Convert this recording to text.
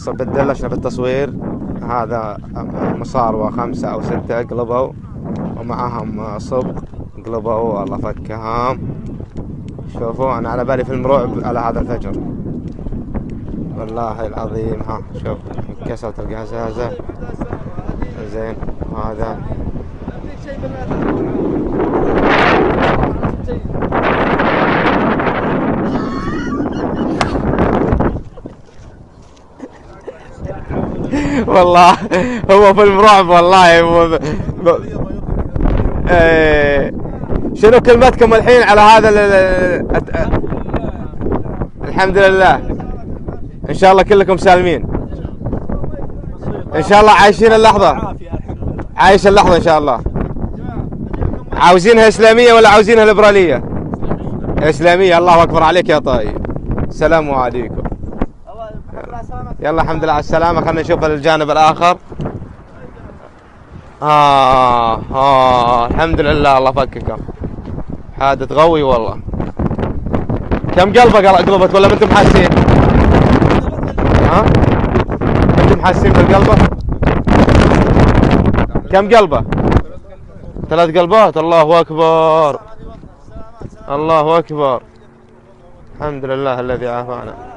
بلشنا بالتصوير. هذا مصاروة 5 أو 6 قلبوا، ومعهم صب قلبوا والله فكهم. شوفوا أنا على بالي فيلم رعب على هذا الفجر والله العظيم. ها شوف كسرت القزازة زين. وهذا والله هو فيلم رعب والله. شنو كلمتكم الحين على هذا الحمد لله ان شاء الله كلكم سالمين ان شاء الله، عايشين اللحظة، عايش اللحظة ان شاء الله. عاوزينها اسلامية ولا عاوزينها ليبرالية؟ اسلامية. الله اكبر عليك يا طيب. السلام عليكم. يلا الحمد لله على السلامة. خلنا نشوف الجانب الآخر. الحمد لله الله فككم. حادث قوي والله. كم قلبة قلبت ولا ما انتم حاسين؟ انتم حاسين بالقلبة؟ كم قلبة؟ 3 قلبات. الله أكبر الله أكبر. الحمد لله الذي عافانا.